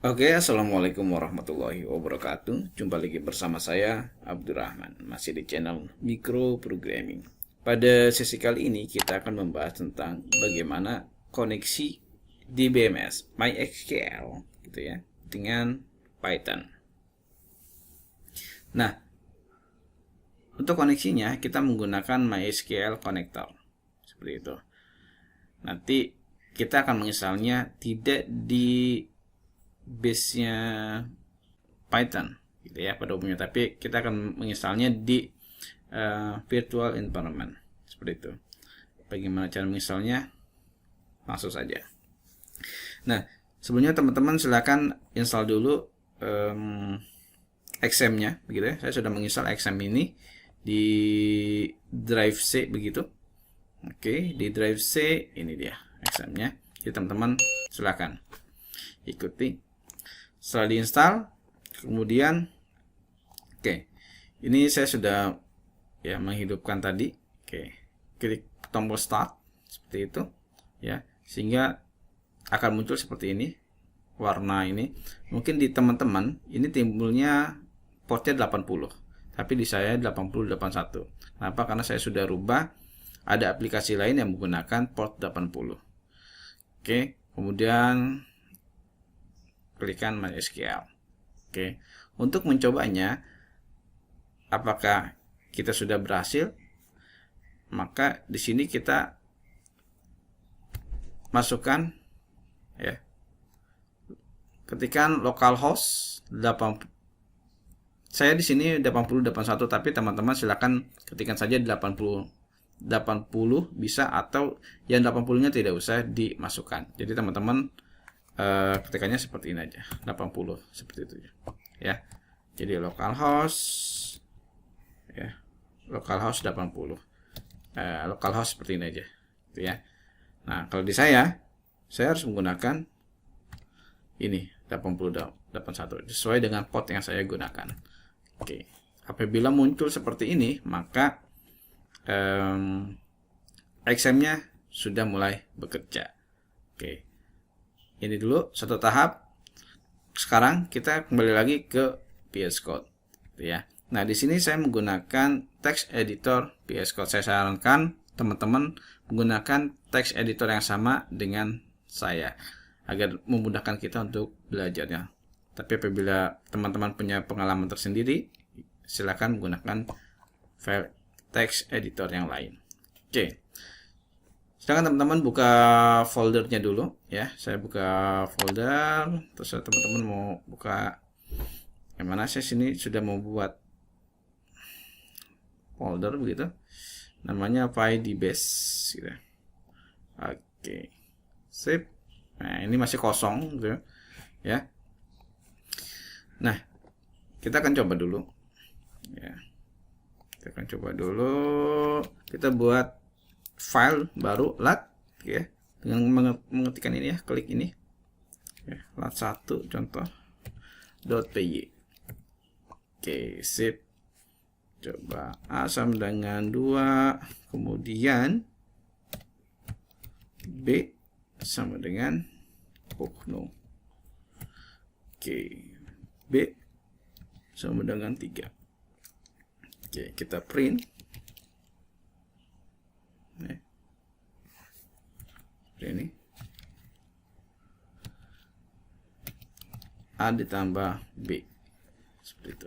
Oke, assalamualaikum warahmatullahi wabarakatuh. Jumpa lagi bersama saya, Abdurrahman, masih di channel Micro Programming. Pada sesi kali ini kita akan membahas tentang bagaimana koneksi DBMS MySQL gitu ya dengan Python. Nah, untuk koneksinya kita menggunakan MySQL connector seperti itu. Nanti kita akan menginstalnya tidak di base-nya Python gitu ya pada umumnya, tapi kita akan menginstalnya di virtual environment seperti itu. Bagaimana cara menginstalnya? Langsung saja. Nah, sebelumnya teman-teman silakan install dulu XAMP-nya begitu ya. Saya sudah menginstal XAMPP ini di drive C begitu. Oke, di drive C ini dia XAMPP-nya. Jadi teman-teman silakan ikuti. Setelah diinstal, kemudian ini saya sudah ya menghidupkan tadi. Klik tombol start seperti itu ya, sehingga akan muncul seperti ini warna ini. Mungkin di teman-teman ini timbulnya portnya 80, tapi di saya 8081. Kenapa? Karena saya sudah rubah, ada aplikasi lain yang menggunakan port 80. Kemudian klikkan MySQL. Untuk mencobanya apakah kita sudah berhasil, maka di sini kita masukkan ya, ketikkan localhost 80. Saya di sini 8081, tapi teman-teman silakan ketikkan saja 80 bisa, atau yang 80-nya tidak usah dimasukkan. Jadi teman-teman ketikannya seperti ini aja, 80 seperti itu ya. Jadi localhost ya, localhost 80, localhost seperti ini aja gitu ya. Nah, kalau di saya harus menggunakan ini 8081 sesuai dengan port yang saya gunakan. Apabila muncul seperti ini, maka XAMPP-nya sudah mulai bekerja. Ini dulu satu tahap. Sekarang kita kembali lagi ke VS Code ya. Nah, di sini saya menggunakan text editor VS Code. Saya sarankan teman-teman menggunakan text editor yang sama dengan saya agar memudahkan kita untuk belajarnya. Tapi apabila teman-teman punya pengalaman tersendiri, silakan menggunakan file text editor yang lain. Silakan teman-teman buka foldernya dulu ya. Saya buka folder, terus teman-teman mau buka yang mana. Saya sini sudah mau buat folder begitu, namanya PyDBase gitu. Sip. Nah, ini masih kosong gitu ya. Nah, kita akan coba dulu ya. Kita buat file baru lat ya, dengan mengetikkan ini ya, klik ini ya, lat1 contoh .py. Sip. Coba A sama dengan 2, kemudian B sama dengan no. B sama dengan 3. Kita print ini A ditambah B seperti itu.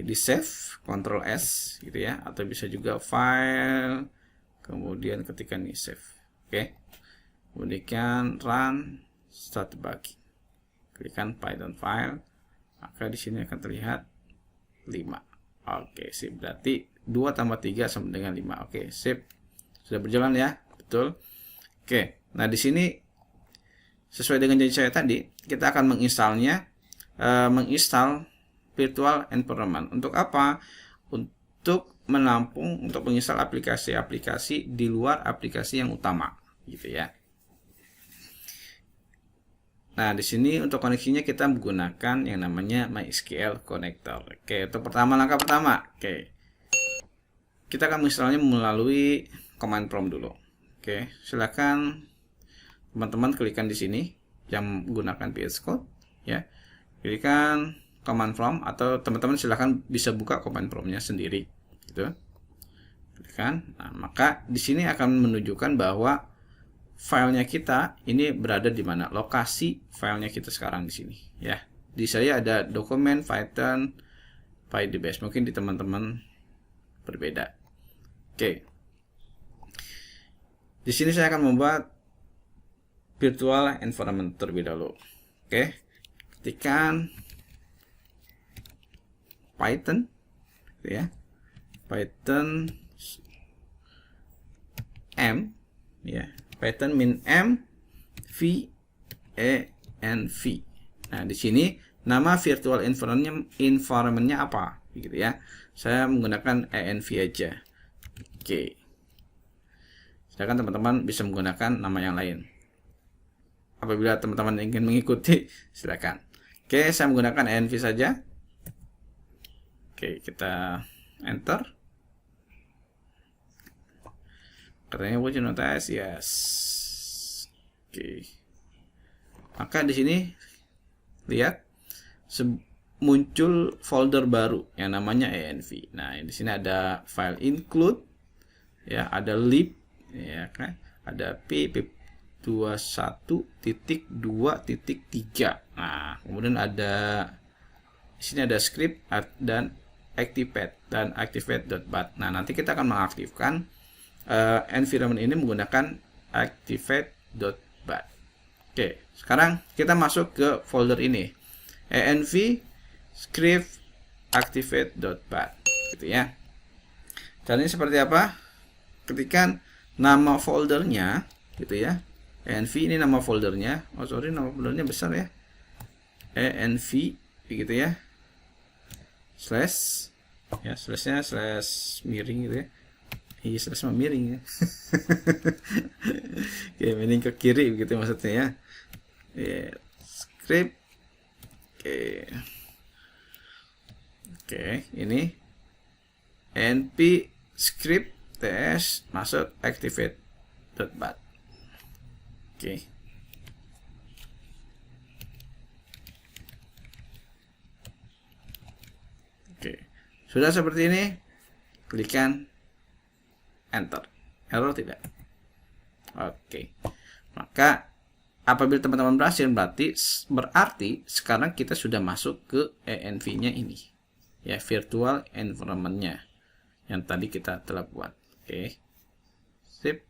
Di save, Ctrl S gitu ya, atau bisa juga file kemudian ketikkan ini save. Kemudian run start debugging, klikkan Python file, maka di sini akan terlihat 5. Sip. Berarti 2 tambah 3 sama dengan 5. Sip. Sudah berjalan ya, betul. Nah di sini sesuai dengan janji saya tadi, kita akan menginstal virtual environment. Untuk apa? Untuk menampung, untuk menginstal aplikasi-aplikasi di luar aplikasi yang utama, gitu ya. Nah, di sini untuk koneksinya kita menggunakan yang namanya MySQL connector. Untuk langkah pertama, kita akan menginstalnya melalui command prompt dulu. Silakan teman-teman klikkan di sini yang menggunakan VS Code. ya. Pilihkan command prompt, atau teman-teman silahkan bisa buka command prompt-nya sendiri gitu. Pilihkan. Nah, maka di sini akan menunjukkan bahwa filenya kita ini berada di mana, lokasi filenya kita sekarang di sini ya. Di saya ada dokumen Python PyDBase, mungkin di teman-teman berbeda. Oke. Di sini saya akan membuat virtual environment terlebih dahulu. Oke. Ketikkan Python ya. Python M ya. Python min M v e n v. Nah, di sini nama virtual environment-nya apa gitu ya. Saya menggunakan env aja. Oke. Sedangkan teman-teman bisa menggunakan nama yang lain. Apabila teman-teman ingin mengikuti, silakan. Oke, saya menggunakan env saja. Oke, kita enter. Katanya would you notice? Yes. Oke. Maka di sini lihat muncul folder baru yang namanya env. Nah, di sini ada file include ya, ada lib ya kan, ada pip21.2.3. Nah, kemudian ada di sini ada script dan activate dan activate.bat. Nah, nanti kita akan mengaktifkan environment ini menggunakan activate.bat. Oke, sekarang kita masuk ke folder ini, env script activate.bat gitu ya. Caranya seperti apa? Ketikkan nama foldernya gitu ya. env ini nama foldernya. Oh sorry, nama foldernya besar ya. env gitu ya. Slash ya, slashnya slash miring gitu ya. Iya, slash miring ya. Oke, miring ke kiri begitu maksudnya ya. Script. Oke, ini np script ts masuk activate.bat. Oke. Oke. Sudah seperti ini, klikkan enter. Error tidak? Oke. Maka apabila teman-teman berhasil, berarti sekarang kita sudah masuk ke env-nya ini. Ya, virtual environment-nya yang tadi kita telah buat. Oke. Sip.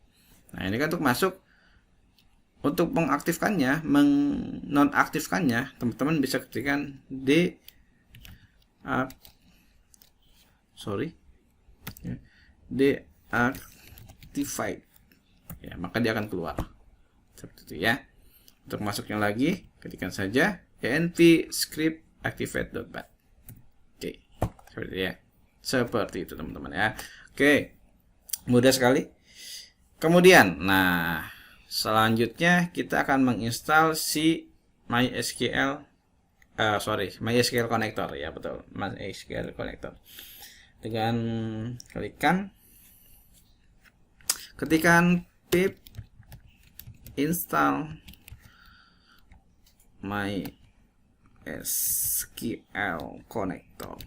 Nah, ini kan untuk masuk. Untuk mengaktifkannya, menonaktifkannya, teman-teman bisa ketikkan deactivate. Ya, maka dia akan keluar. Seperti itu ya. Untuk masuknya lagi, ketikkan saja env script activate.bat. Oke, seperti itu ya. Seperti itu teman-teman ya. Oke, mudah sekali. Kemudian, nah, selanjutnya kita akan menginstal si MySQL Connector ya, betul, MySQL Connector. Dengan ketikan pip install MySQL Connector.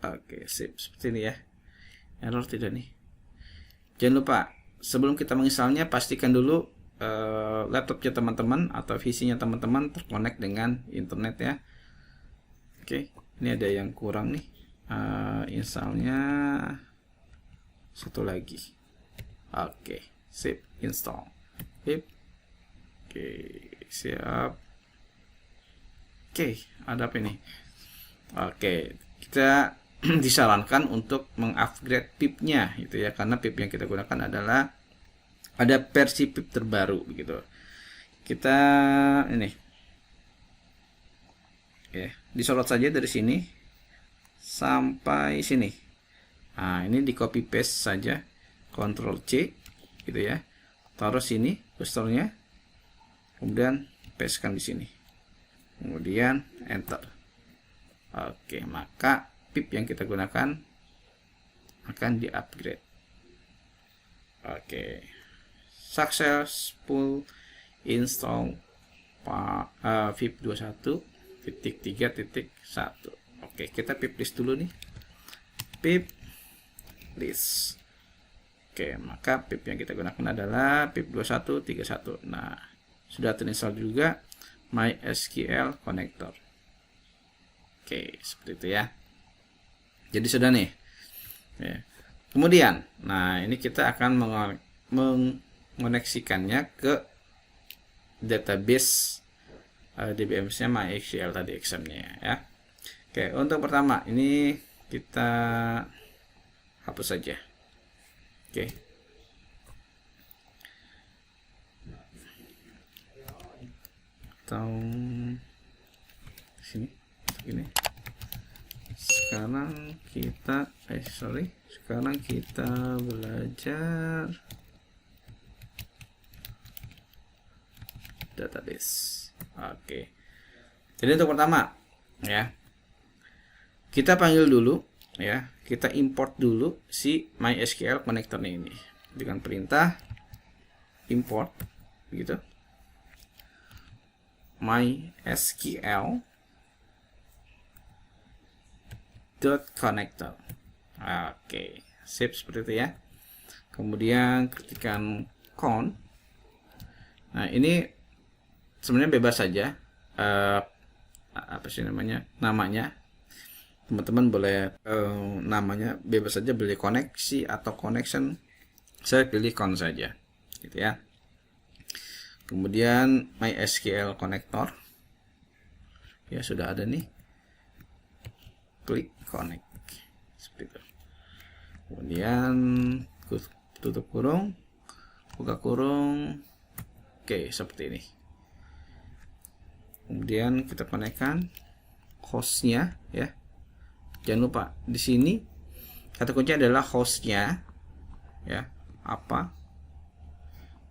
Oke, sip, seperti ini ya. Error tidak nih? Jangan lupa, sebelum kita menginstalnya, pastikan dulu laptopnya teman-teman atau PC-nya teman-teman terkonek dengan internet ya. Oke, ini ada yang kurang nih. Installnya satu lagi. Oke, sip, install. Sip. Oke, siap. Oke, ada apa ini? Oke, kita disarankan untuk mengupgrade pip-nya gitu ya, karena pip yang kita gunakan adalah ada versi pip terbaru begitu. Kita ini ya, disorot saja dari sini sampai sini. Nah, ini di copy paste saja, Ctrl C gitu ya. Taruh sini cursor-nya. Kemudian pastekan di sini. Kemudian enter. Oke, maka pip yang kita gunakan akan di-upgrade. Oke. Successful install VIP 21.3.1. Oke, kita pip list dulu nih. Pip list. Oke, maka pip yang kita gunakan adalah pip 21.31. Nah, sudah terinstall juga MySQL connector. Oke, seperti itu ya. Jadi sudah nih. Ya. Kemudian, nah ini kita akan mengoneksikannya ke database DBMS-nya MySQL tadi exam-nya ya. Oke, untuk pertama ini kita hapus saja. Oke. Atau sini ini. Sekarang kita sekarang kita belajar database. Oke. Jadi untuk pertama ya, kita panggil dulu ya, kita import dulu si MySQL connector-nya ini dengan perintah import gitu. MySQL .connector. Oke, sip seperti itu ya. Kemudian ketikkan count. Nah, ini sebenarnya bebas saja. Apa sih namanya? Namanya. Teman-teman boleh namanya bebas saja, pilih koneksi atau connection. Saya pilih count saja. Gitu ya. Kemudian MySQL connector. Ya, sudah ada nih. Klik connect seperti itu. Kemudian tutup kurung, buka kurung. Oke, seperti ini. Kemudian kita konekkan hostnya ya. Jangan lupa di sini kata kunci adalah hostnya ya, apa.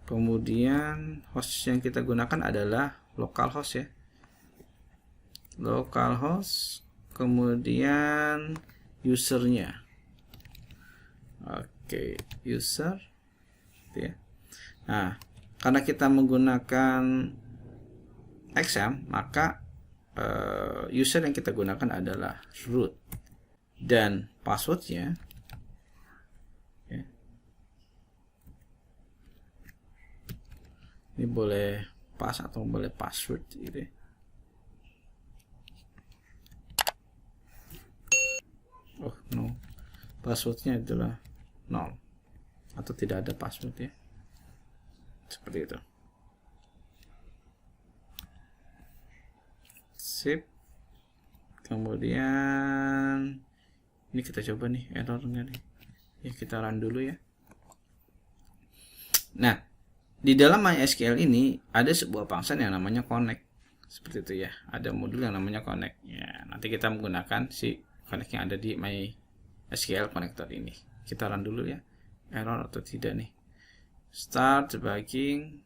Kemudian host yang kita gunakan adalah localhost ya, localhost. Kemudian usernya, oke, user ya. Nah, karena kita menggunakan exam, maka user yang kita gunakan adalah root dan passwordnya ya. Ini boleh pass atau boleh password gitu ya. Oh no, passwordnya adalah 0 atau tidak ada password ya, seperti itu. Sip. Kemudian ini kita coba nih, error enggak nih ya, kita run dulu ya. Nah, di dalam MySQL ini ada sebuah function yang namanya connect, seperti itu ya. Ada modul yang namanya connect ya. Nanti kita menggunakan si connect yang ada di MySQL connector ini. Kita run dulu ya, error atau tidak nih. Start debugging.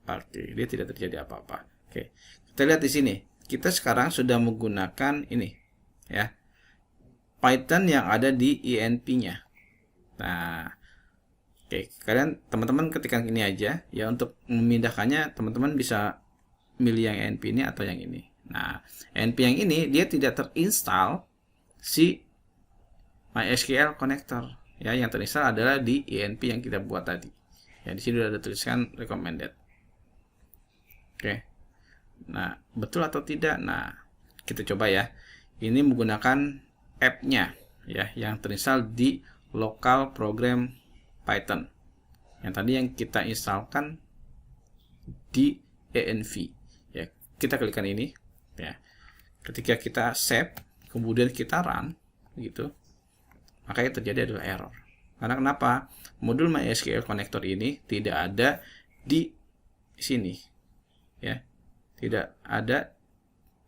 Oke, dia tidak terjadi apa-apa. Oke, kita lihat di sini. Kita sekarang sudah menggunakan ini ya, Python yang ada di INP-nya. Nah, oke, kalian teman-teman ketikkan ini aja ya. Untuk memindahkannya teman-teman bisa milih yang INP ini atau yang ini. Nah, INP yang ini dia tidak terinstall si MySQL connector ya. Yang terinstall adalah di INP yang kita buat tadi. Ya, di sini sudah ada tuliskan recommended. Oke. Nah, betul atau tidak? Nah, kita coba ya. Ini menggunakan app-nya ya, yang terinstall di local program Python. Yang tadi yang kita instalkan di env. Ya, kita klikkan ini ya. Ketika kita save, kemudian kita run gitu, maka yang terjadi adalah error. Karena kenapa? Modul MySQL connector ini tidak ada di sini. Ya, tidak ada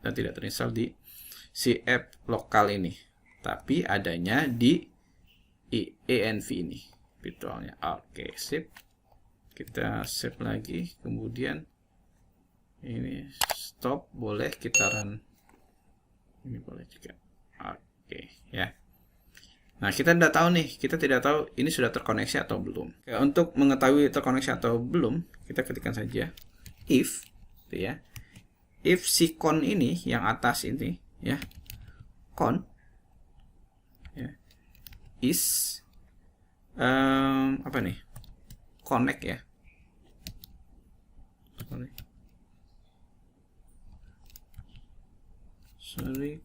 dan tidak terinstall di si app lokal ini, tapi adanya di env ini virtualnya. Oke, sip. Kita save lagi, kemudian ini stop, boleh kita run. Ini boleh juga. Oke ya. Nah, kita tidak tahu nih, kita tidak tahu ini sudah terkoneksi atau belum. Ya, untuk mengetahui terkoneksi atau belum, kita ketikkan saja if, gitu ya. If si con ini yang atas ini, ya, con, ya, is apa nih? Connect ya. Sorry,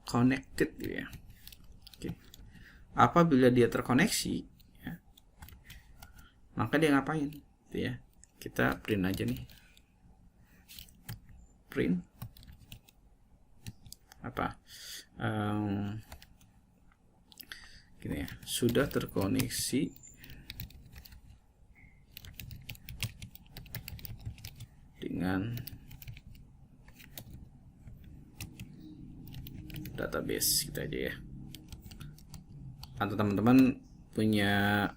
connected gitu ya. Oke. Apabila dia terkoneksi, ya, maka dia ngapain? Gitu ya. Kita print aja nih. Print apa? Gini ya. Sudah terkoneksi dengan database kita aja ya. Atau teman-teman punya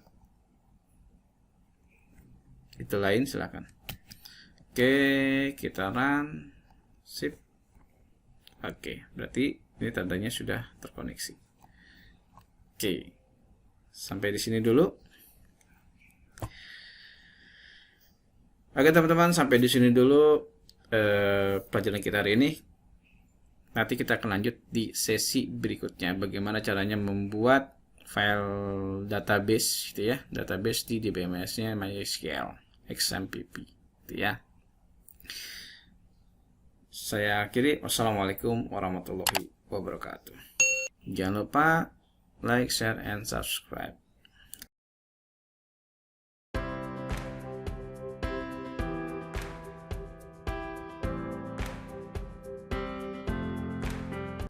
itu lain silakan. Oke, kita run. Sip. Oke, berarti ini tandanya sudah terkoneksi. Oke. Sampai di sini dulu. Oke teman-teman, sampai di sini dulu pelajaran kita hari ini. Nanti kita akan lanjut di sesi berikutnya. Bagaimana caranya membuat file database gitu ya, database di DBMS-nya MySQL XMPP gitu ya. Saya akhiri. Wassalamualaikum warahmatullahi wabarakatuh. Jangan lupa like, share, and subscribe.